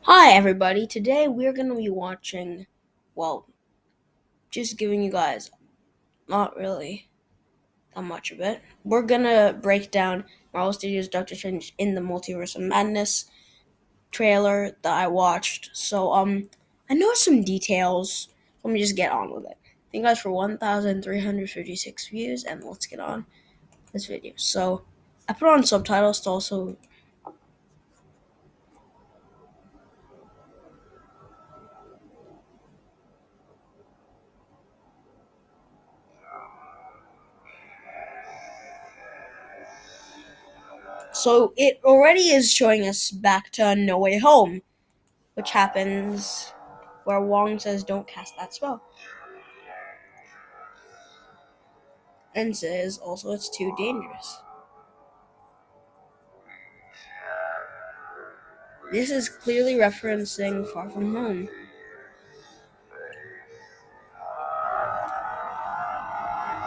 Hi, everybody. Today we're going to be watching, well, just giving you guys not really that much of it. We're going to break down Marvel Studios' Doctor Strange in the Multiverse of Madness trailer that I watched. I know some details. Let me just get on with it. Thank you guys for 1,356 views, and let's get on this video. So, I put on subtitles to also. So, it already is showing us back to No Way Home, which happens where Wong says don't cast that spell. And says also it's too dangerous. This is clearly referencing Far From Home.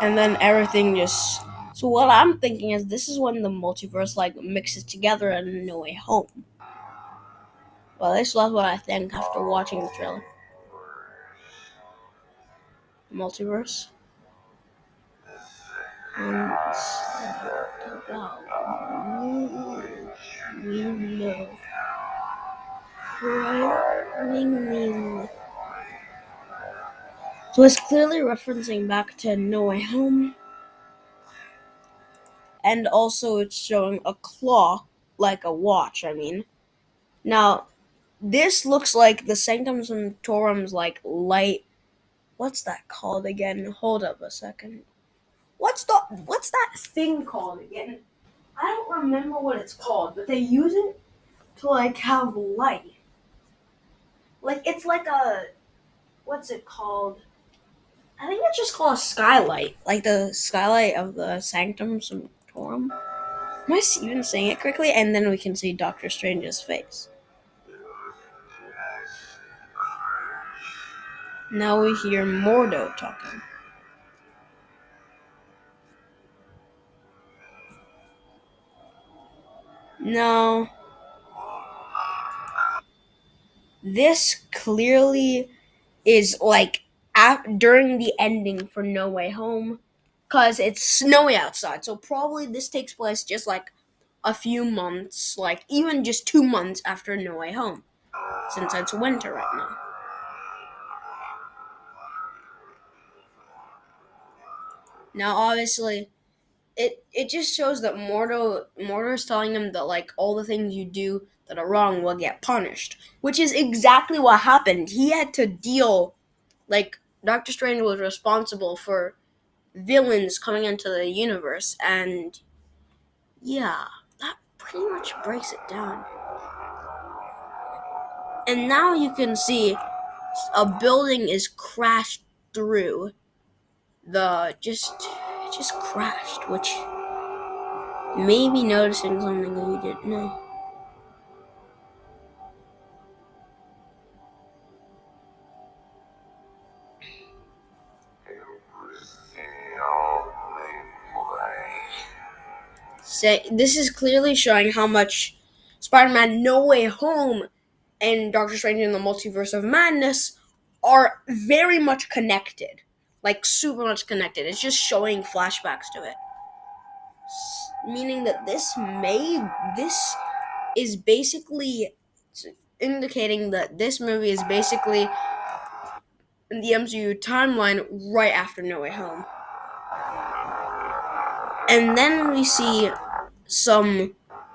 And then everything just. So what I'm thinking is this is when the multiverse mixes together in No Way Home. Well, at least that's what I think after watching the trailer. Multiverse. We know. Frightening. So it's clearly referencing back to No Way Home. And also it's showing a claw, like a watch, I mean. Now, this looks like the Sanctum Sanctorum's light. What's that called again? Hold up a second. What's that thing called again? I don't remember what it's called, but they use it to have light. It's like a what's it called? I think it's just called a skylight, like the skylight of the Sanctum Sanctorum. Am I even saying it correctly? And then we can see Doctor Strange's face. Now we hear Mordo talking. Now, this clearly is during the ending for No Way Home, because it's snowy outside. So probably this takes place just a few months, even just 2 months after No Way Home, since it's winter right now. Now, obviously, it just shows that Mordo's telling him that all the things you do that are wrong will get punished, which is exactly what happened. He had to deal Doctor Strange was responsible for villains coming into the universe, and yeah, that pretty much breaks it down. And now you can see a building is crashed through the just crashed, which may be noticing something that you didn't know. This is clearly showing how much Spider-Man No Way Home and Doctor Strange in the Multiverse of Madness are very much connected. Super much connected. It's just showing flashbacks to it. Meaning that this is basically indicating that this movie is basically in the MCU timeline right after No Way Home. And then we see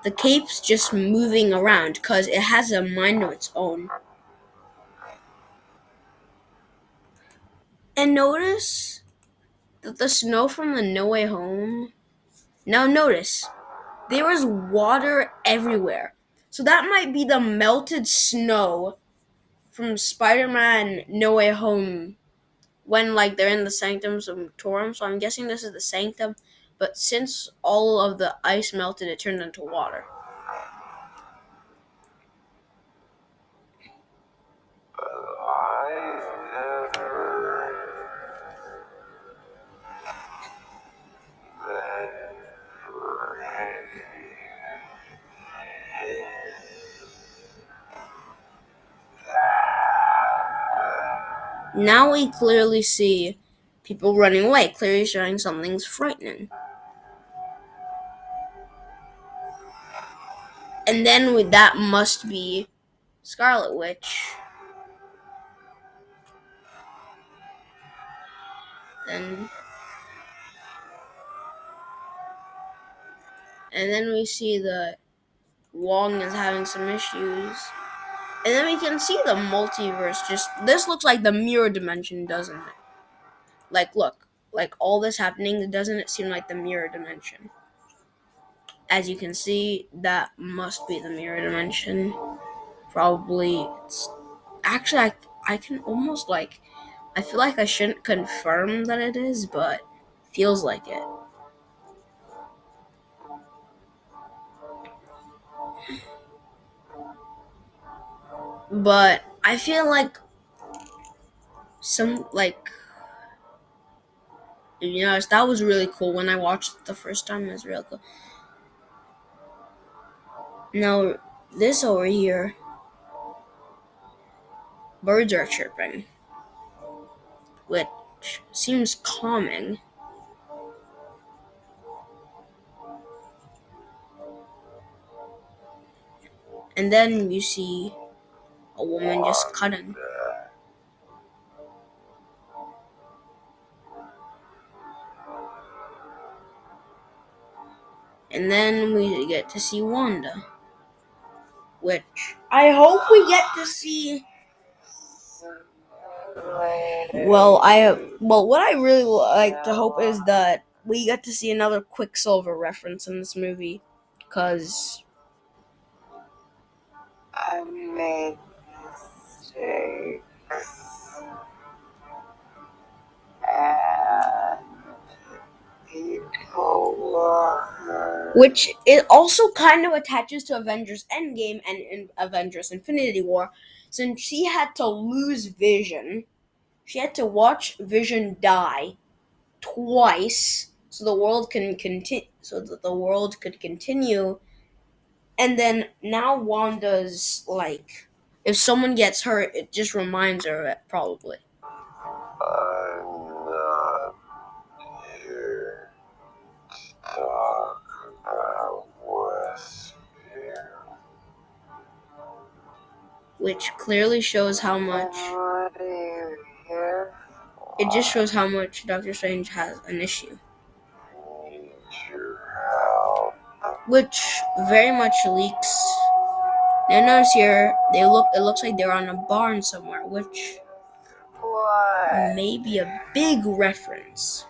the cape's just moving around because it has a mind of its own. And notice that the snow from the No Way Home. Now notice, there is water everywhere. So that might be the melted snow from Spider-Man No Way Home when they're in the Sanctum Sanctorum. So I'm guessing this is the Sanctum, but since all of the ice melted, it turned into water. Now we clearly see people running away, clearly showing something's frightening. And then that must be Scarlet Witch. And then we see that Wong is having some issues. And then we can see the multiverse. This looks like the mirror dimension, doesn't it? Like, look, like all this happening, doesn't it seem like the mirror dimension? As you can see, that must be the mirror dimension. Probably. Actually, I can almost like. I feel like I shouldn't confirm that it is, but feels like it. But I feel like that was really cool when I watched it the first time. It was real cool. Now this over here, birds are chirping, which seems calming. And then you see a woman just cutting. And then we get to see Wanda, which I hope we get to see. Well, what I really like to hope is that we get to see another Quicksilver reference in this movie, because I made mistakes. Which it also kind of attaches to Avengers Endgame and in Avengers Infinity War, since she had to lose Vision. She had to watch Vision die twice so the world can continue, so that the world could continue. And then now Wanda's like, if someone gets hurt, it just reminds her of it, probably. I'm not here to talk about Westfield. Which clearly shows how much. What are you here for? It just shows how much Doctor Strange has an issue. Need your help. Which very much leaks. Now notice here, it looks like they're on a barn somewhere, which may be a big reference.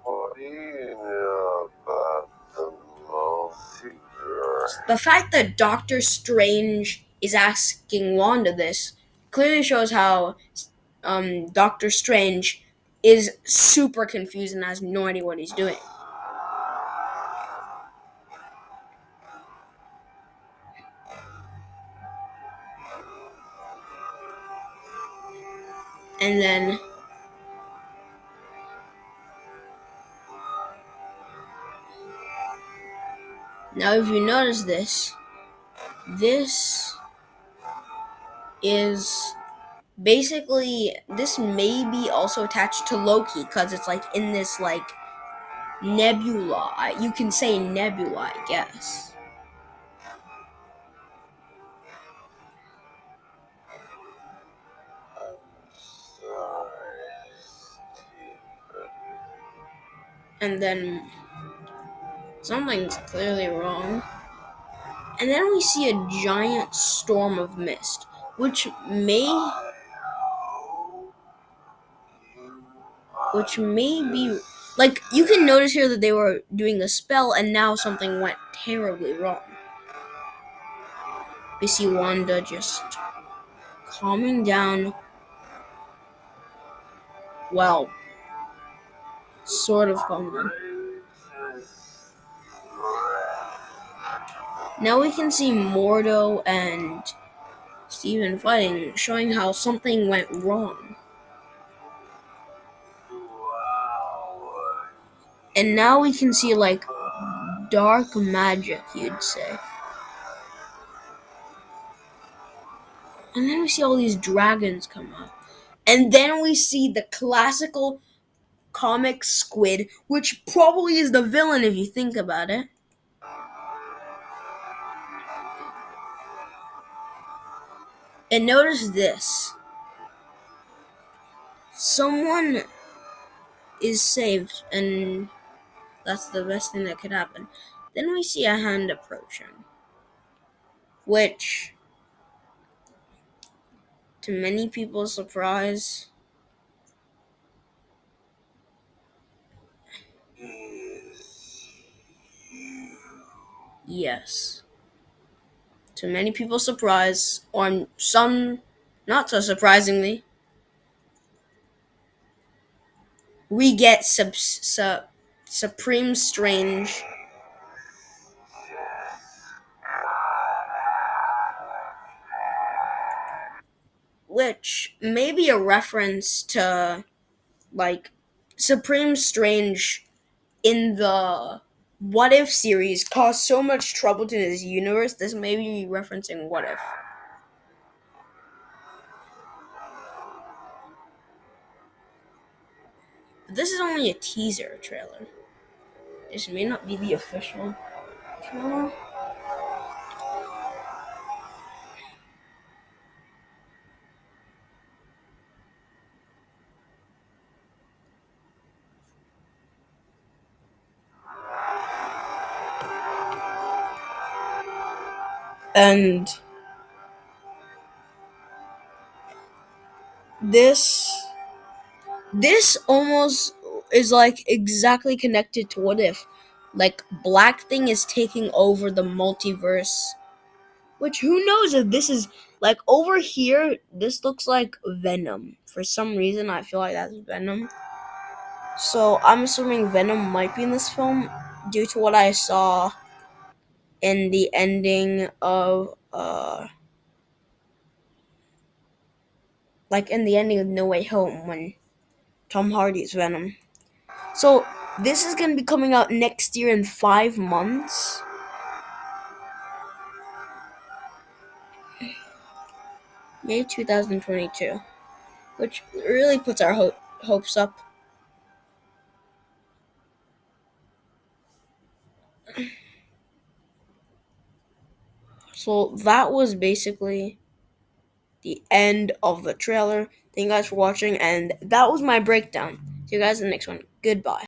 What do you know about the multiverse? The fact that Doctor Strange is asking Wanda this clearly shows how Doctor Strange is super confused and has no idea what he's doing. And then now if you notice this is basically, this may be also attached to Loki, because it's like in this like nebula. You can say nebula, I guess. And then something's clearly wrong. And then we see a giant storm of mist, which may be like, you can notice here that they were doing a spell and now something went terribly wrong. We see Wanda just calming down. Well, sort of calming down. Now we can see Mordo and Steven fighting, showing how something went wrong. And now we can see like dark magic, you'd say. And then we see all these dragons come up. And then we see the classical comic squid, which probably is the villain if you think about it. And notice this: someone is saved, and that's the best thing that could happen. Then we see a hand approaching, which, to many people's surprise, yes. To many people's surprise, or some not so surprisingly, we get Supreme Strange, which may be a reference to, like, Supreme Strange in the What If series caused so much trouble to this universe. This may be referencing What If. But this is only a teaser trailer. This may not be the official trailer. And this this almost is like exactly connected to What If. Like, Black Thing is taking over the multiverse. Which, who knows if this is, like, over here, this looks like Venom. For some reason, I feel like that's Venom. So I'm assuming Venom might be in this film due to what I saw in the ending of in the ending of No Way Home when Tom Hardy's Venom. So this is gonna be coming out next year in 5 months. May 2022. Which really puts our hopes up. So that was basically the end of the trailer. Thank you guys for watching, and that was my breakdown. See you guys in the next one. Goodbye.